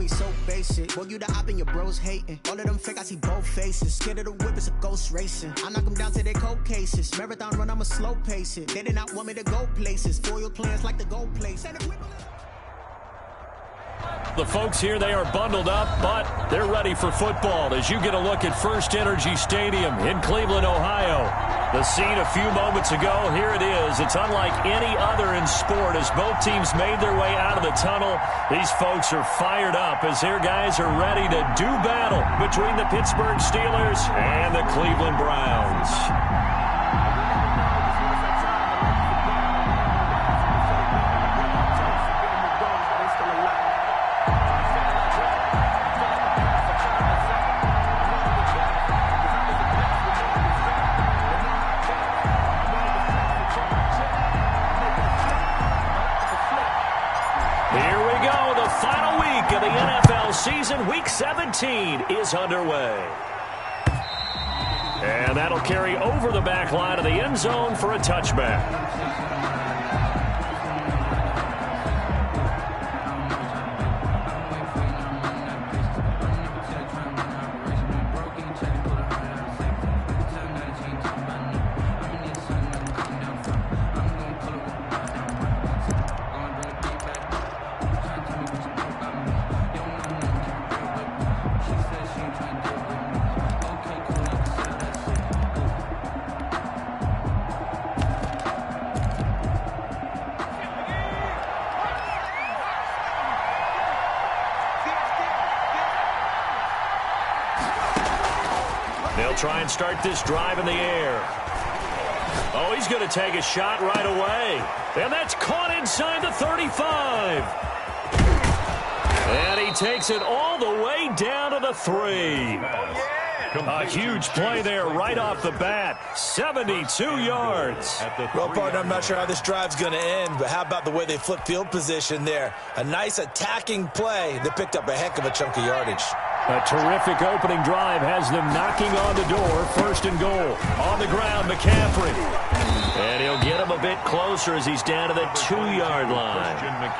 me so basic. Boy, you the op and your bros hating. All of them fake, I see both faces. Scared of the whip, it's a ghost racing. I knock them down to their cold cases. Marathon run, I'ma slow pace it. They did not want me to go places. Foil plans like the gold place. The folks here, they are bundled up, but they're ready for football as you get a look at First Energy Stadium in Cleveland, Ohio. The scene a few moments ago, here it is. It's unlike any other in sport as both teams made their way out of the tunnel. These folks are fired up as their guys are ready to do battle between the Pittsburgh Steelers and the Cleveland Browns. Season Week 17 is underway. And that'll carry over the back line of the end zone for a touchback. They'll try and start this drive in the air. Oh, he's going to take a shot right away. And that's caught inside the 35. And he takes it all the way down to the 3. A huge play there right off the bat. 72 yards. Well, partner, I'm not sure how this drive's going to end, but how about the way they flip field position there? A nice attacking play that picked up a heck of a chunk of yardage. A terrific opening drive has them knocking on the door. First and goal. On the ground, McCaffrey. And he'll get him a bit closer as he's down to the 2-yard line.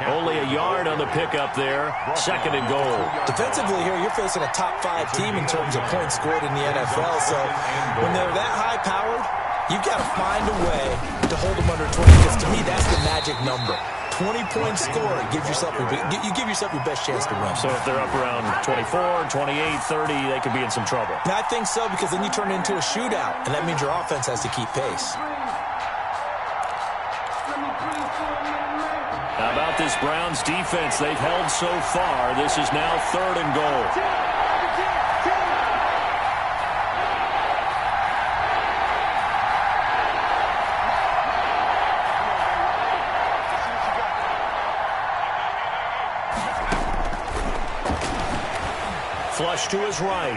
Only a yard on the pickup there. Second and goal. Defensively here, you're facing a top-5 team in terms of points scored in the NFL. So when they're that high-powered, you've got to find a way to hold them under 20. Because to me, that's the magic number. 20-point score, you give yourself your best chance to win. So if they're up around 24, 28, 30, they could be in some trouble. And I think so, because then you turn it into a shootout, and that means your offense has to keep pace. How about this Browns defense? They've held so far. This is now third and goal. Flush to his right.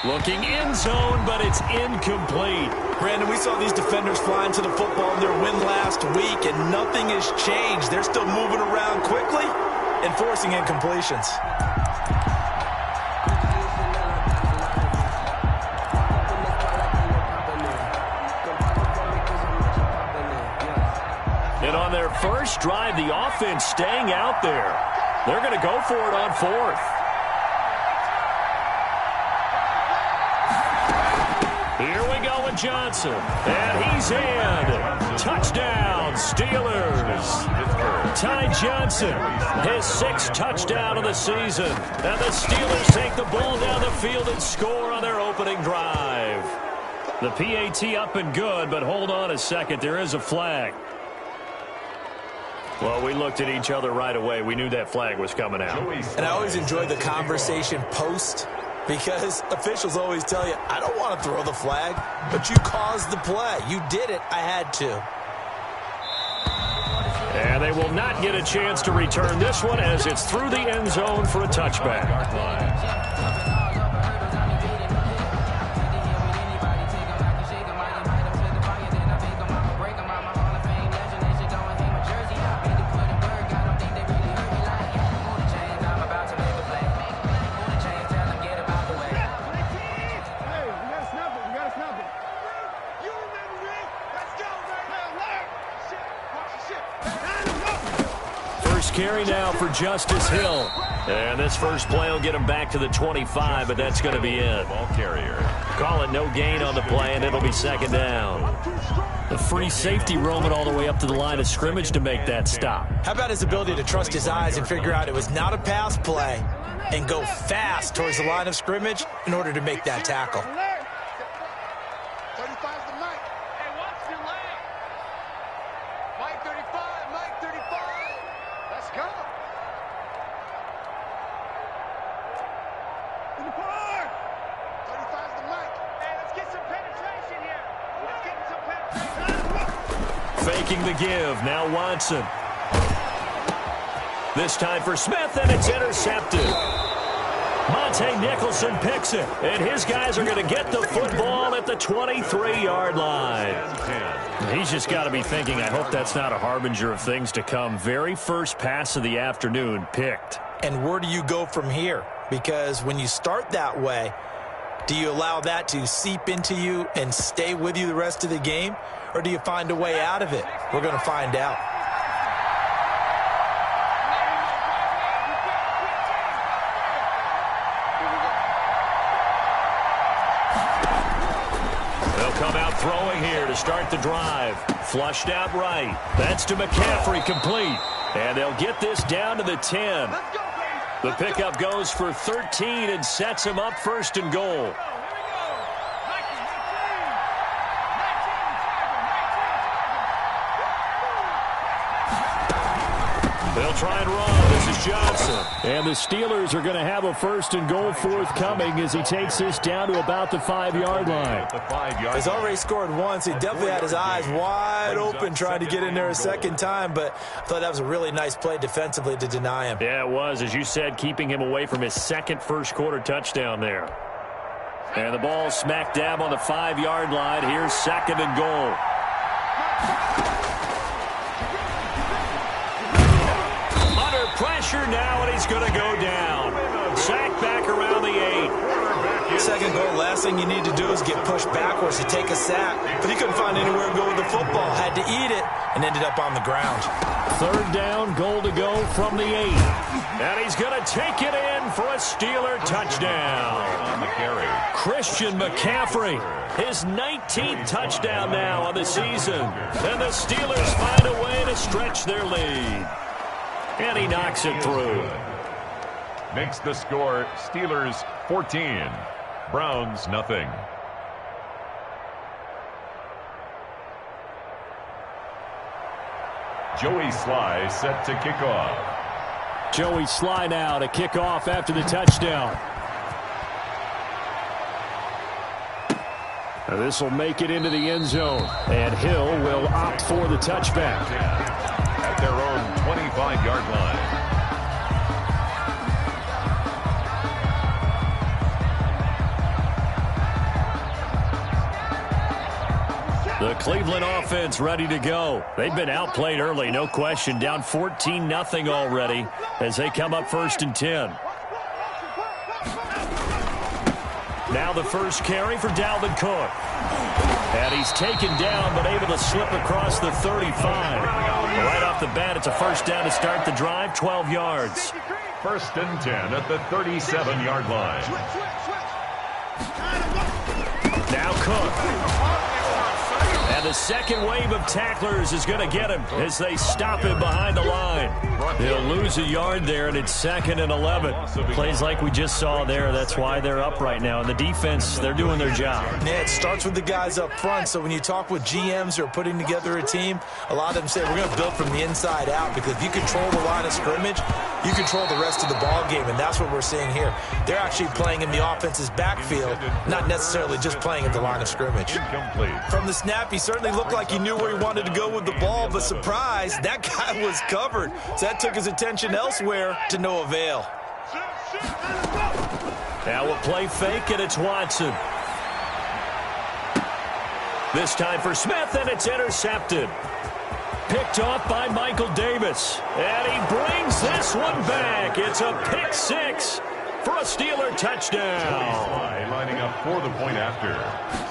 Looking end zone, but it's incomplete. Brandon, we saw these defenders flying to the football in their win last week, and nothing has changed. They're still moving around quickly and forcing incompletions. And on their first drive, the offense staying out there. They're going to go for it on fourth. Here we go with Johnson. And he's in. Touchdown, Steelers. Ty Johnson, his 6th touchdown of the season. And the Steelers take the ball down the field and score on their opening drive. The PAT up and good, but hold on a second. There is a flag. Well, we looked at each other right away. We knew that flag was coming out. And I always enjoy the conversation post, because officials always tell you, I don't want to throw the flag, but you caused the play. You did it. I had to. And they will not get a chance to return this one as it's through the end zone for a touchback. Carry now for Justice Hill. And this first play will get him back to the 25, but that's going to be it. Ball carrier. Call it no gain on the play, and it'll be second down. The free safety roaming all the way up to the line of scrimmage to make that stop. How about his ability to trust his eyes and figure out it was not a pass play and go fast towards the line of scrimmage in order to make that tackle? Faking the give. Now Watson. This time for Smith, and it's intercepted. Monte Nicholson picks it, and his guys are going to get the football at the 23-yard line. He's just got to be thinking, I hope that's not a harbinger of things to come. Very first pass of the afternoon picked. And where do you go from here? Because when you start that way, do you allow that to seep into you and stay with you the rest of the game? Or do you find a way out of it? We're going to find out. They'll come out throwing here to start the drive. Flushed out right. That's to McCaffrey, complete. And they'll get this down to the 10. The pickup goes for 13 and sets him up first and goal. They'll try and run. This is Johnson. And the Steelers are going to have a first and goal forthcoming as he takes this down to about the 5-yard line. He's already scored once. He definitely had his eyes wide open trying to get in there a second time, but I thought that was a really nice play defensively to deny him. Yeah, it was, as you said, keeping him away from his second first-quarter touchdown there. And the ball smack dab on the 5-yard line. Here's second and goal. Pressure now, and he's going to go down. Sack back around the 8. Second goal, last thing you need to do is get pushed backwards to take a sack. But he couldn't find anywhere to go with the football. Had to eat it and ended up on the ground. Third down, goal to go from the 8. And he's going to take it in for a Steeler touchdown. Christian McCaffrey, his 19th touchdown now on the season. And the Steelers find a way to stretch their lead. And he knocks it through. Makes the score Steelers 14, Browns nothing. Joey Sly set to kick off. Joey Sly now to kick off after the touchdown. This will make it into the end zone. And Hill will opt for the touchback. At their own 25-yard line. The Cleveland offense ready to go. They've been outplayed early, no question. Down 14-0 already as they come up first and 10. Now the first carry for Dalvin Cook. And he's taken down but able to slip across the 35. Right off the bat, it's a first down to start the drive, 12 yards. First and 10 at the 37-yard line. Now Cook. And the second wave of tacklers is going to get him as they stop him behind the line. They'll lose a yard there, and it's 2nd and 11. Plays like we just saw there. That's why they're up right now. And the defense, they're doing their job. Yeah, it starts with the guys up front. So when you talk with GMs who are putting together a team, a lot of them say we're going to build from the inside out, because if you control the line of scrimmage, you control the rest of the ball game, and that's what we're seeing here. They're actually playing in the offense's backfield, not necessarily just playing at the line of scrimmage. Incomplete. From the snap, he certainly looked like he knew where he wanted to go with the ball, but surprise, that guy was covered. So that took his attention elsewhere to no avail. Now we'll play fake, and it's Watson. This time for Smith, and it's intercepted. Picked off by Michael Davis. And he brings this one back. It's a pick six for a Steeler touchdown. Lining up for the point after.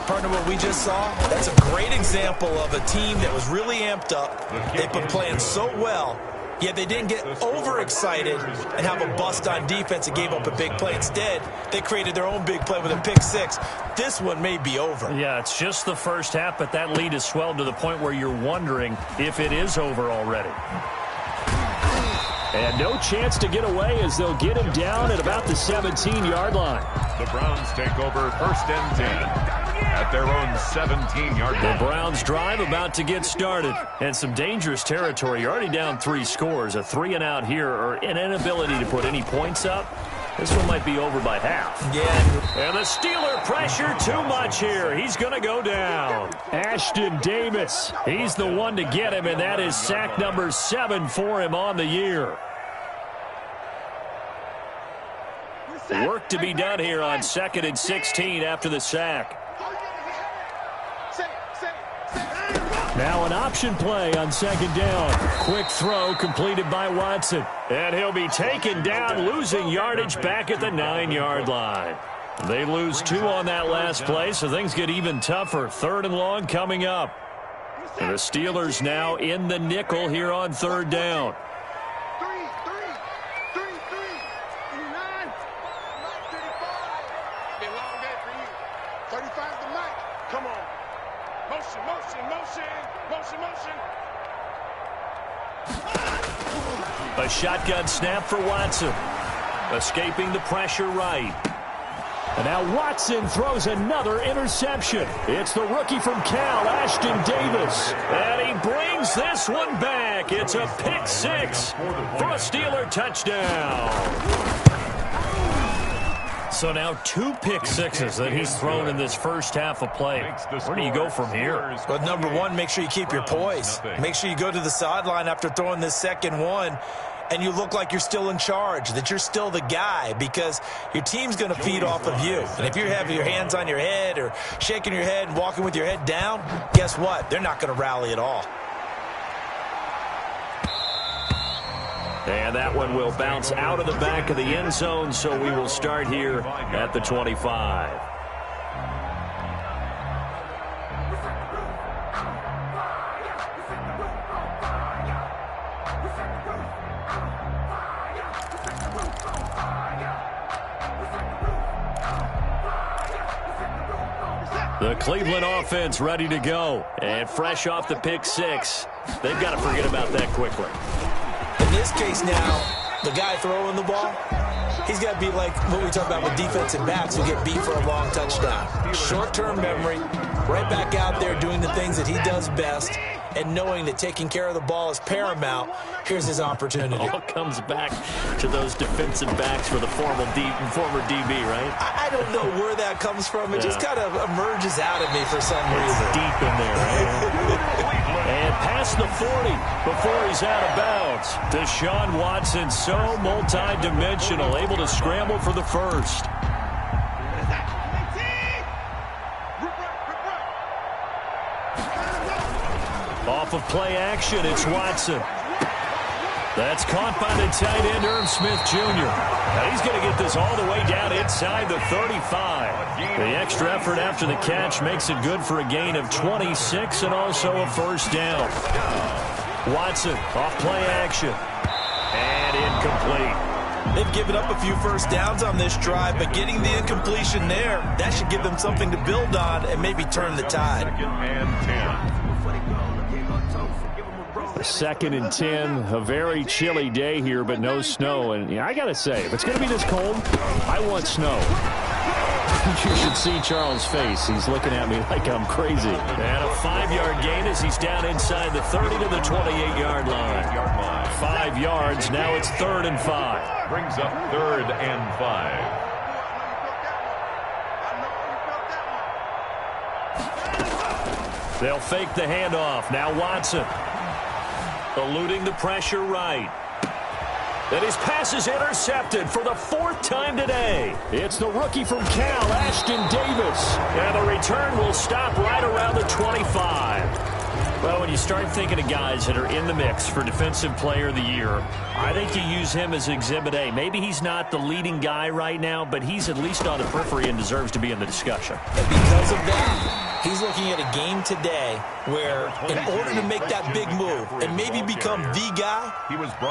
Partner, what we just saw, that's a great example of a team that was really amped up. They've been playing so well, Yet they didn't get overexcited and have a bust on defense and gave up a big play. Instead, they created their own big play with a pick six. This one may be over. Yeah, it's just the first half, but that lead has swelled to the point where you're wondering if it is over already. And no chance to get away as they'll get him down at about the 17-yard line. The Browns take over 1st and 10 at their own 17-yard line. The Browns drive about to get started. And some dangerous territory. You're already down 3 scores. A 3-and-out here, or an inability to put any points up. This one might be over by half. Yeah. And the Steeler pressure too much here. He's going to go down. Ashton Davis. He's the one to get him, and that is sack number 7 for him on the year. Work to be done here on 2nd and 16 after the sack. Now an option play on 2nd down. Quick throw completed by Watson. And he'll be taken down, losing yardage back at the 9-yard line. They lose 2 on that last play, so things get even tougher. 3rd and long coming up. And the Steelers now in the nickel here on 3rd down. 35 the mic. Come on. Motion, motion, motion, motion, motion. A shotgun snap for Watson. Escaping the pressure right. And now Watson throws another interception. It's the rookie from Cal, Ashton Davis. And he brings this one back. It's a pick 6 for a Steeler touchdown. So now 2 pick sixes that he's thrown in this first half of play. Where do you go from here? Well, number one, make sure you keep your poise. Make sure you go to the sideline after throwing this second one, and you look like you're still in charge, that you're still the guy, because your team's going to feed off of you. And if you're having your hands on your head or shaking your head and walking with your head down, guess what? They're not going to rally at all. And that one will bounce out of the back of the end zone, so we will start here at the 25. The Cleveland offense ready to go. And fresh off the pick 6, they've got to forget about that quickly. In this case now, the guy throwing the ball, he's got to be like what we talk about with defensive backs who get beat for a long touchdown. Short-term memory, right back out there doing the things that he does best, and knowing that taking care of the ball is paramount. Here's his opportunity. All comes back to those defensive backs for the former DB, right? I don't know where that comes from. It just kind of emerges out of me for some reason. Deep in there, right? And past the 40 before he's out of bounds. Deshaun Watson, so multi-dimensional, able to scramble for the first. Off of play action, it's Watson. That's caught by the tight end, Irv Smith Jr. Now he's going to get this all the way down inside the 35. The extra effort after the catch makes it good for a gain of 26 and also a first down. Watson off play action. And incomplete. They've given up a few first downs on this drive, but getting the incompletion there, that should give them something to build on and maybe turn the tide. 2nd and 10. 2nd and 10, a very chilly day here, but no snow. And I got to say, if it's going to be this cold, I want snow. You should see Charles' face. He's looking at me like I'm crazy. And a 5-yard gain as he's down inside the 30 to the 28-yard line. 5 yards, now it's 3rd and 5. Brings up 3rd and 5. They'll fake the handoff. Now Watson. Eluding the pressure right. And his pass is intercepted for the 4th time today. It's the rookie from Cal, Ashton Davis. And the return will stop right around the 25. Well, when you start thinking of guys that are in the mix for Defensive Player of the Year, I think you use him as Exhibit A. Maybe he's not the leading guy right now, but he's at least on the periphery and deserves to be in the discussion. And because of that, he's looking at a game today where in order to make that big move and maybe become the guy,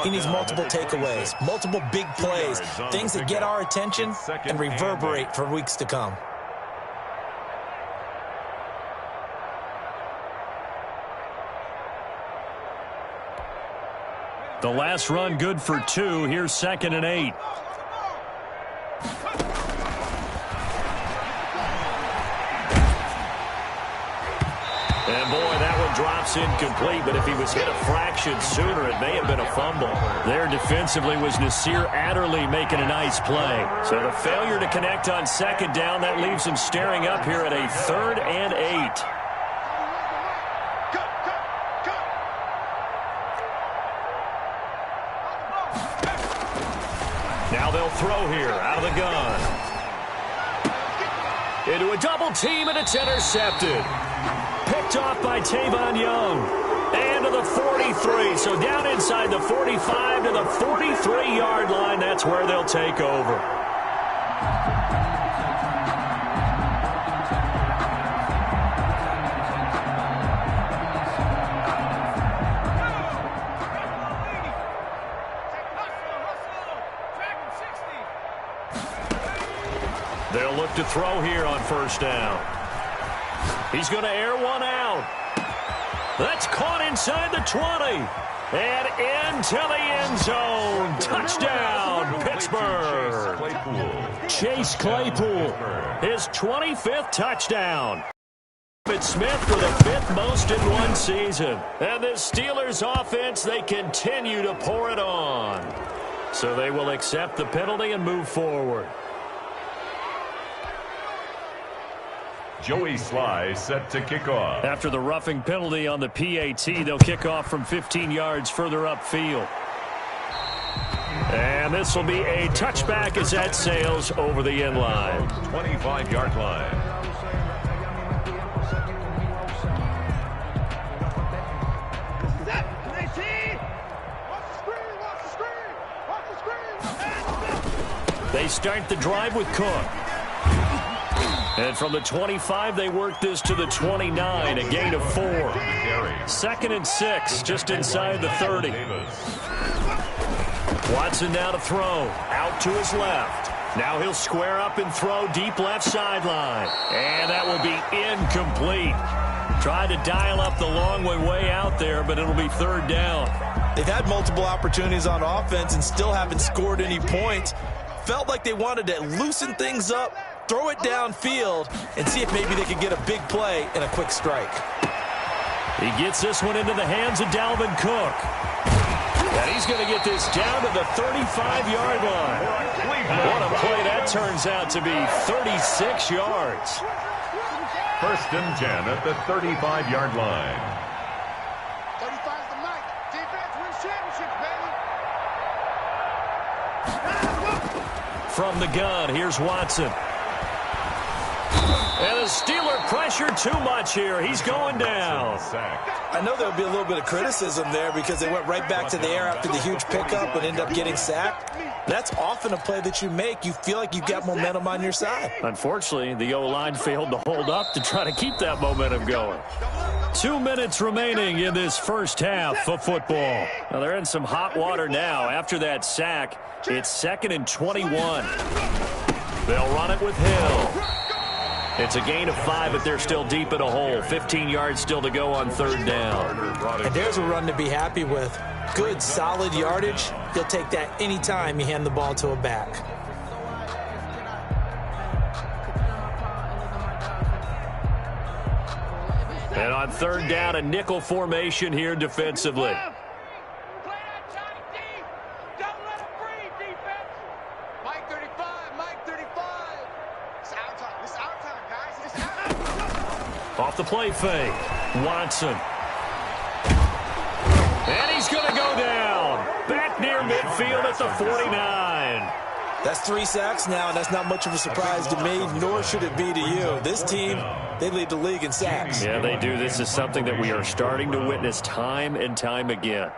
he needs multiple takeaways, multiple big plays, things that get our attention and reverberate for weeks to come. The last run good for 2. Here's 2nd and 8. And boy, that one drops incomplete, but if he was hit a fraction sooner, it may have been a fumble. There defensively was Nasir Adderley making a nice play. So the failure to connect on 2nd down, that leaves him staring up here at a 3rd and 8. Now they'll throw here out of the gun. Into a double team, and it's intercepted. Picked off by Tavon Young. And to the 43. So down inside the 45 to the 43-yard line. That's where they'll take over. They'll look to throw here on 1st down. He's going to air one out. That's caught inside the 20. And into the end zone. Touchdown, Pittsburgh. Chase Claypool, his 25th touchdown. Smith for the 5th most in one season. And the Steelers offense, they continue to pour it on. So they will accept the penalty and move forward. Joey Sly set to kick off. After the roughing penalty on the PAT, they'll kick off from 15 yards further upfield. And this will be a touchback as that sails over the end line. 25-yard line. They start the drive with Cook. And from the 25, they work this to the 29, a gain of 4. 2nd and 6, just inside the 30. Watson now to throw, out to his left. Now he'll square up and throw deep left sideline. And that will be incomplete. Tried to dial up the long way out there, but it'll be 3rd down. They've had multiple opportunities on offense and still haven't scored any points. Felt like they wanted to loosen things up, throw it downfield, and see if maybe they could get a big play and a quick strike. He gets this one into the hands of Dalvin Cook. And he's going to get this down to the 35-yard line. What a play that turns out to be, 36 yards. 1st and 10 at the 35-yard line. 35's the mic. Defense wins championships, baby. From the gun, here's Watson. And the Steeler pressure too much here. He's going down. I know there'll be a little bit of criticism there because they went right back to the air after the huge pickup and ended up getting sacked. That's often a play that you make. You feel like you've got momentum on your side. Unfortunately, the O-line failed to hold up to try to keep that momentum going. 2 minutes remaining in this first half of football. Now they're in some hot water now. After that sack, it's 2nd and 21. They'll run it with Hill. It's a gain of 5, but they're still deep in a hole. 15 yards still to go on 3rd down. And there's a run to be happy with. Good, solid yardage. He'll take that anytime you hand the ball to a back. And on 3rd down, a nickel formation here defensively. Off the play fake, Watson. And he's going to go down. Back near midfield at the 49. That's 3 sacks now, and that's not much of a surprise to me, nor should it be to you. This team, they lead the league in sacks. Yeah, they do. This is something that we are starting to witness time and time again.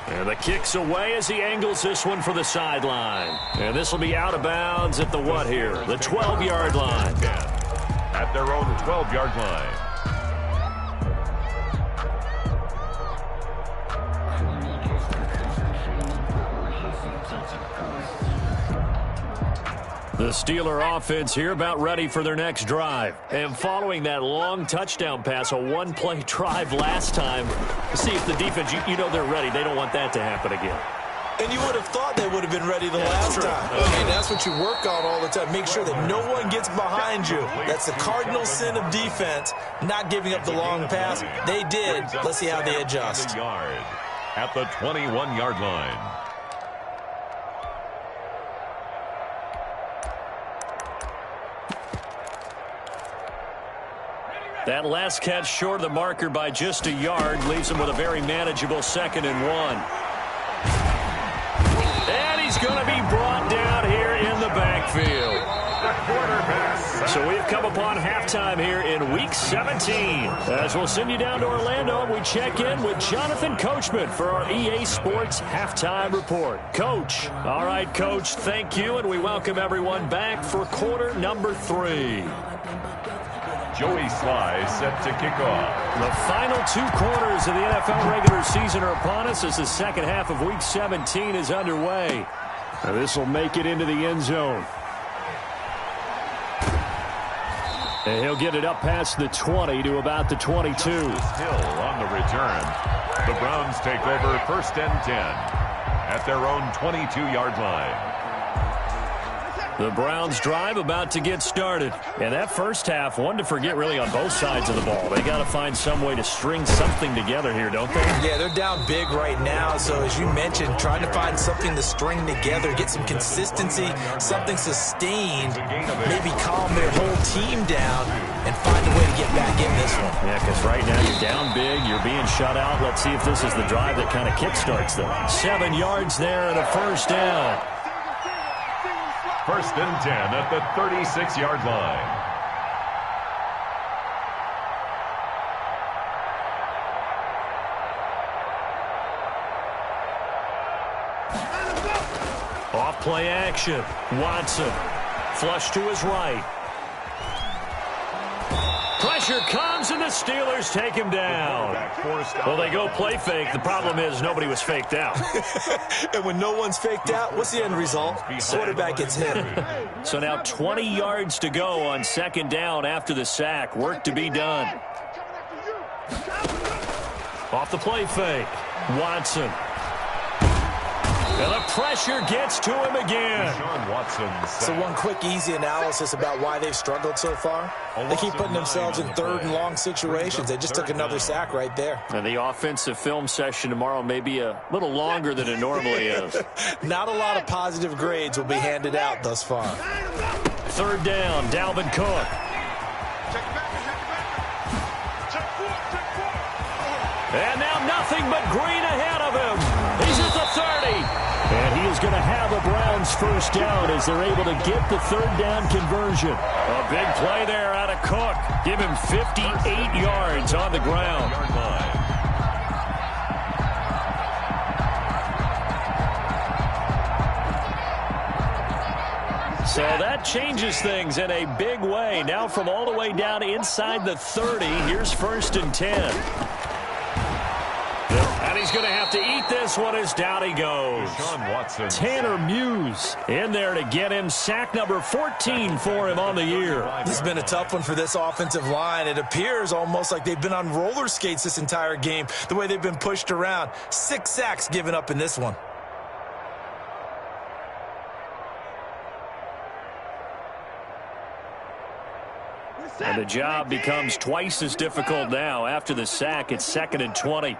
And the kick's away as he angles this one for the sideline. And this will be out of bounds at the what here? The 12-yard line. At their own 12-yard line. The Steeler offense here about ready for their next drive. And following that long touchdown pass, a one-play drive last time, see if the defense, you know they're ready. They don't want that to happen again. And you would have thought they would have been ready the last time. And that's what you work on all the time. Make sure that no one gets behind you. That's the cardinal sin of defense, not giving up the long pass. They did. Let's see how they adjust. At the 21-yard line. That last catch short of the marker by just a yard leaves him with a very manageable 2nd and 1. And he's going to be brought down here in the backfield. So we've come upon halftime here in Week 17. As we'll send you down to Orlando, and we check in with Jonathan Coachman for our EA Sports Halftime Report. Coach. All right, Coach, thank you, and we welcome everyone back for quarter number 3. Joey Sly set to kick off. The final 2 quarters of the NFL regular season are upon us as the second half of Week 17 is underway. Now this will make it into the end zone. And he'll get it up past the 20 to about the 22. Hill on the return. The Browns take over 1st and 10 at their own 22-yard line. The Browns drive about to get started. And that first half, one to forget really on both sides of the ball. They got to find some way to string something together here, don't they? Yeah, they're down big right now. So as you mentioned, trying to find something to string together, get some consistency, something sustained, maybe calm their whole team down and find a way to get back in this one. Yeah, because right now you're down big, you're being shut out. Let's see if this is the drive that kind of kickstarts them. 7 yards there and a first down. 1st and 10 at the 36-yard line. Off play action. Watson. Flush to his right. Pressure comes and the Steelers take him down. Well, they go play fake. The problem is nobody was faked out. And when no one's faked out, what's the end result? Quarterback gets hit. So now 20 yards to go on 2nd down after the sack. Work to be done. Off the play fake. Watson. And the pressure gets to him again. So one quick, easy analysis about why they've struggled so far. They keep putting themselves in 3rd and long situations. They just took another sack right there. And the offensive film session tomorrow may be a little longer than it normally is. Not a lot of positive grades will be handed out thus far. 3rd down, Dalvin Cook. And now nothing but green ahead of him. He's at the 30. And he is going to have a Browns first down as they're able to get the 3rd down conversion. A big play there out of Cook. Give him 58 yards on the ground. So that changes things in a big way. Now from all the way down inside the 30, here's 1st and 10. And he's going to have to eat this one as down he goes. Tanner Muse in there to get him. Sack number 14 for him on the year. This has been a tough one for this offensive line. It appears almost like they've been on roller skates this entire game, the way they've been pushed around. 6 sacks given up in this one. And the job becomes twice as difficult now. After the sack, it's 2nd and 20.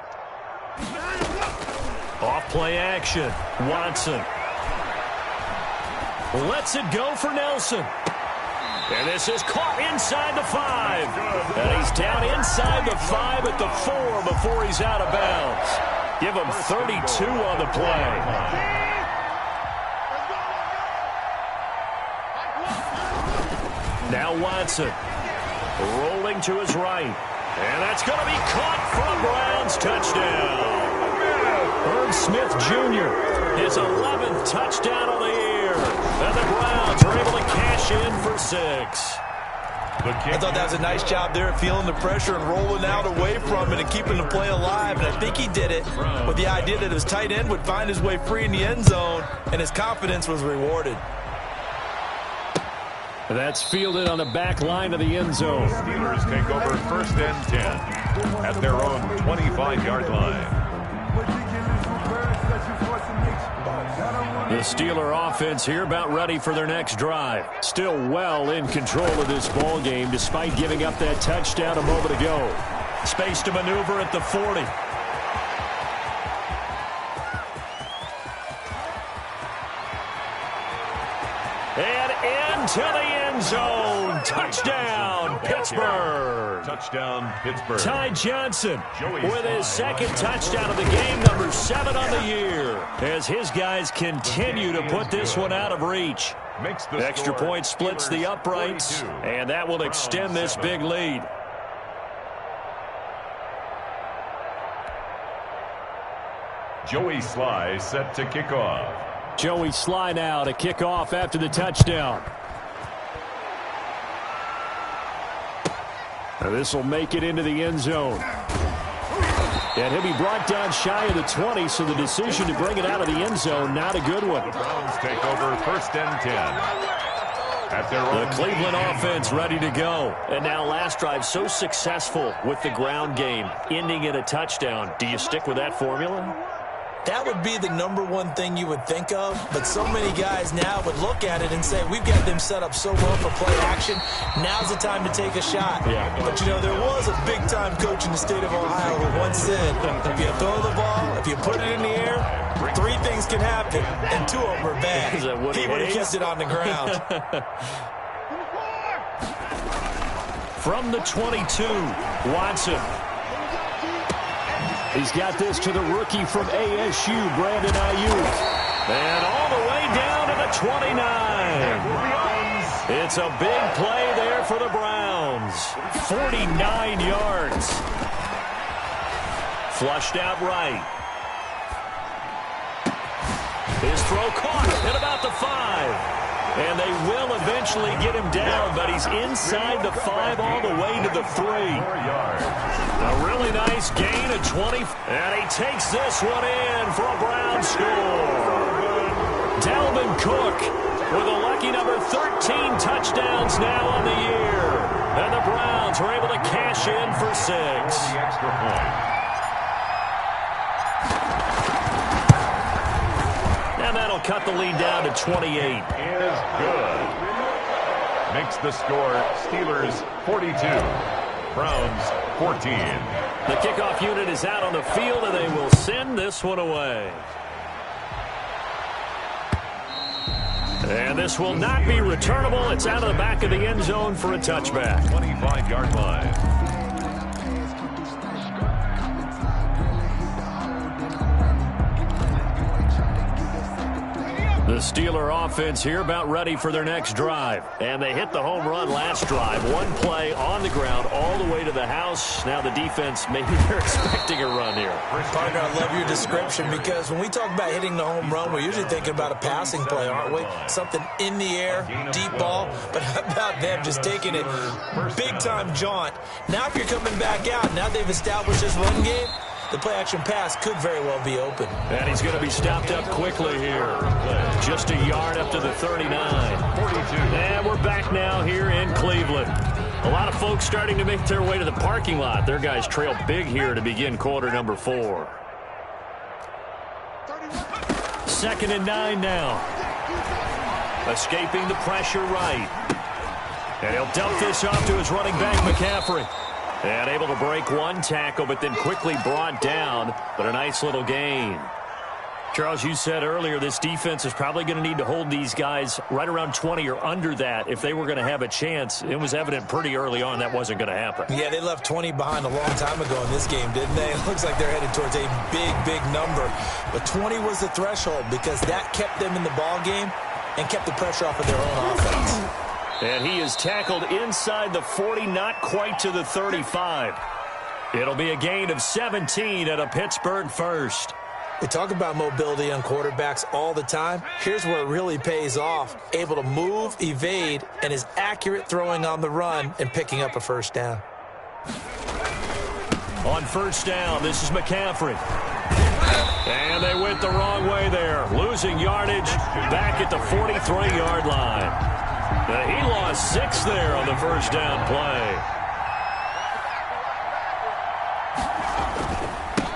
Off play action. Watson lets it go for Nelson. And this is caught inside the 5. And he's down inside the 5 at the 4 before he's out of bounds. Give him 32 on the play. Now Watson rolling to his right. And that's going to be caught for a Browns touchdown. Herb Smith Jr., his 11th touchdown of the year. And the Browns are able to cash in for 6. I thought that was a nice job there of feeling the pressure and rolling out away from it and keeping the play alive. And I think he did it with the idea that his tight end would find his way free in the end zone, and his confidence was rewarded. That's fielded on the back line of the end zone. Steelers take over 1st and 10 at their own 25-yard line. The Steeler offense here about ready for their next drive. Still well in control of this ball game despite giving up that touchdown a moment ago. Space to maneuver at the 40. And into the end zone. Touchdown, Pittsburgh. Touchdown, Pittsburgh. Ty Johnson with his 2nd touchdown of the game, number 7 on the year, as his guys continue to put this one out of reach. Extra point splits the uprights, and that will extend this big lead. Joey Sly set to kick off. Joey Sly now to kick off after the touchdown. This will make it into the end zone. And he'll be brought down shy of the 20, so the decision to bring it out of the end zone, not a good one. The Browns take over 1st and 10. At their own the Cleveland offense ready to go. And now last drive so successful with the ground game, ending in a touchdown. Do you stick with that formula? That would be the #1 thing you would think of, but so many guys now would look at it and say, we've got them set up so well for play action, now's the time to take a shot. Yeah. But, you know, there was a big-time coach in the state of Ohio who once said, if you throw the ball, if you put it in the air, 3 things can happen, and 2 of them are bad. He would have kept it on the ground. From the 22, Watson. He's got this to the rookie from ASU, Brandon Ayuk. And all the way down to the 29. It's a big play there for the Browns. 49 yards. Flushed out right. His throw caught at about the 5. And they will eventually get him down, but he's inside the 5 all the way to the 3. A really nice gain of 20. And he takes this one in for a Browns score. Dalvin Cook with a lucky number 13 touchdowns now on the year. And the Browns are able to cash in for 6. The extra point. And that'll cut the lead down to 28. Is good. Makes the score Steelers 42, Browns 14. The kickoff unit is out on the field, and they will send this one away. And this will not be returnable. It's out of the back of the end zone for a touchback. 25-yard line. The Steeler offense here about ready for their next drive. And they hit the home run last drive. 1 play on the ground all the way to the house. Now the defense, maybe they're expecting a run here. Partner, I love your description because when we talk about hitting the home run, we're usually thinking about a passing play, aren't we? Something in the air, deep ball. But how about them just taking it big-time jaunt? Now if you're coming back out, now they've established this run game, the play-action pass could very well be open. And he's going to be stopped up quickly here. Just a yard up to the 39. 42. And we're back now here in Cleveland. A lot of folks starting to make their way to the parking lot. Their guys trail big here to begin quarter number 4. 2nd and 9 now. Escaping the pressure right. And he'll dump this off to his running back, McCaffrey. And able to break 1 tackle, but then quickly brought down. But a nice little gain. Charles, you said earlier this defense is probably going to need to hold these guys right around 20 or under that if they were going to have a chance. It was evident pretty early on that wasn't going to happen. Yeah, they left 20 behind a long time ago in this game, didn't they? It looks like they're headed towards a big, big number. But 20 was the threshold because that kept them in the ball game and kept the pressure off of their own offense. And he is tackled inside the 40, not quite to the 35. It'll be a gain of 17 at a Pittsburgh first. We talk about mobility on quarterbacks all the time. Here's where it really pays off. Able to move, evade, and is accurate throwing on the run and picking up a first down. On first down, this is McCaffrey. And they went the wrong way there. Losing yardage back at the 43-yard line. He lost 6 there on the first down play.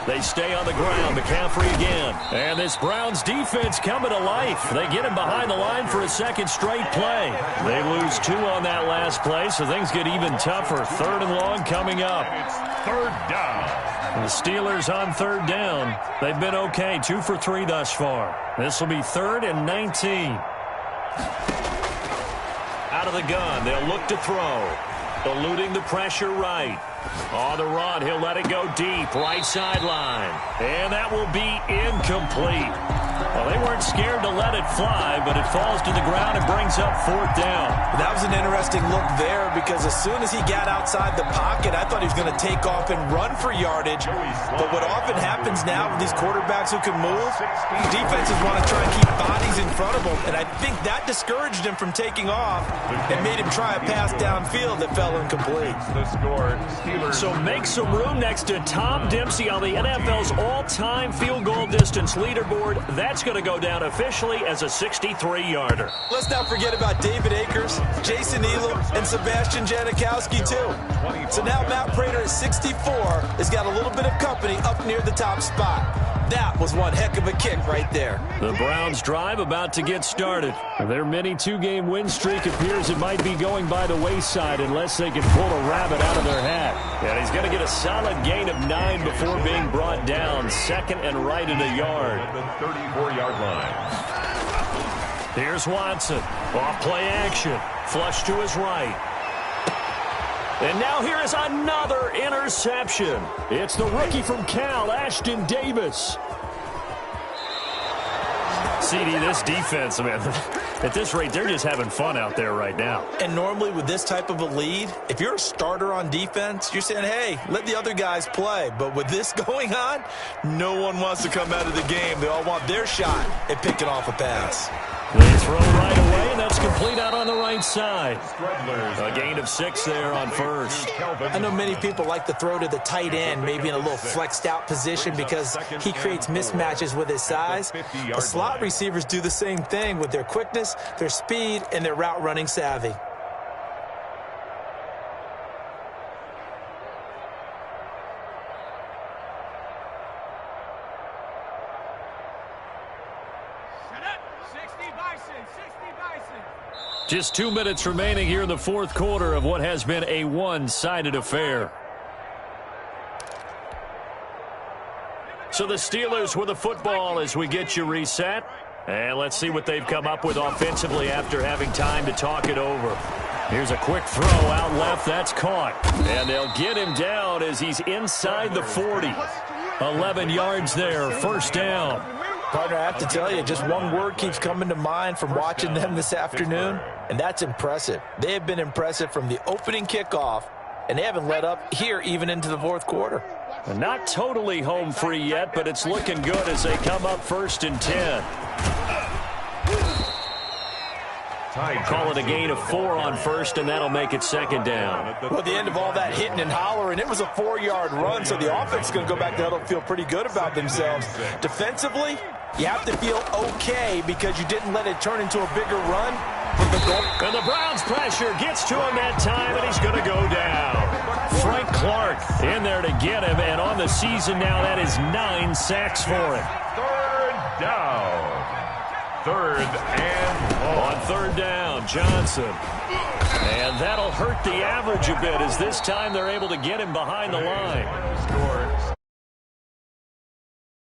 They stay on the ground. McCaffrey again. And this Browns defense coming to life. They get him behind the line for a second straight play. They lose 2 on that last play, so things get even tougher. Third and long coming up. It's third down. The Steelers on third down. They've been okay, 2 for 3 thus far. This will be 3rd and 19. Out of the gun, they'll look to throw. Eluding the pressure right. On the run, he'll let it go deep, right sideline. And that will be incomplete. Well, they weren't scared to let it fly, but it falls to the ground and brings up 4th down. That was an interesting look there because as soon as he got outside the pocket, I thought he was going to take off and run for yardage. But what often happens now with these quarterbacks who can move, defenses want to try and keep bodies in front of them. And I think that discouraged him from taking off and made him try a pass downfield that fell incomplete. The score, Steelers. So make some room next to Tom Dempsey on the NFL's all-time field goal distance leaderboard. That's going to go down officially as a 63-yarder. Let's not forget about David Akers, Jason Elam, and Sebastian Janikowski, too. So now Matt Prater at 64 has got a little bit of company up near the top spot. That was one heck of a kick right there. The Browns drive about to get started. Their mini 2-game win streak appears it might be going by the wayside unless they can pull a rabbit out of their hat. And he's going to get a solid gain of 9 before being brought down. 2nd and right at a yard. The 34-yard line. Here's Watson. Off play action. Flush to his right. And now here is another interception. It's the rookie from Cal, Ashton Davis. CD, this defense, man, at this rate, they're just having fun out there right now. And normally with this type of a lead, if you're a starter on defense, you're saying, hey, let the other guys play. But with this going on, no one wants to come out of the game. They all want their shot at picking off a pass. They throw right away, and that's complete out on the right side. A gain of 6 there on first. I know many people like to throw to the tight end, maybe in a little flexed out position because he creates mismatches with his size. The slot receivers do the same thing with their quickness, their speed, and their route running savvy. Just 2 minutes remaining here in the 4th quarter of what has been a one-sided affair. So the Steelers with the football as we get you reset. And let's see what they've come up with offensively after having time to talk it over. Here's a quick throw out left. That's caught. And they'll get him down as he's inside the 40. 11 yards there. First down. Partner, I have to tell you, just one word keeps coming to mind from watching them this afternoon, and that's impressive. They have been impressive from the opening kickoff, and they haven't let up here even into the 4th quarter. Not totally home free yet, but it's looking good as they come up 1st and 10. Call it a gain of 4 on first, and that'll make it 2nd down. Well, at the end of all that hitting and hollering, it was a 4-yard run, so the offense is going to go back there and feel pretty good about themselves. Defensively, you have to feel okay because you didn't let it turn into a bigger run. And the Browns pressure gets to him that time, and he's going to go down. Frank Clark in there to get him, and on the season now, that is 9 sacks for him. 3rd down. 3rd and long. On 3rd down, Johnson. And that'll hurt the average a bit as this time they're able to get him behind the line. Score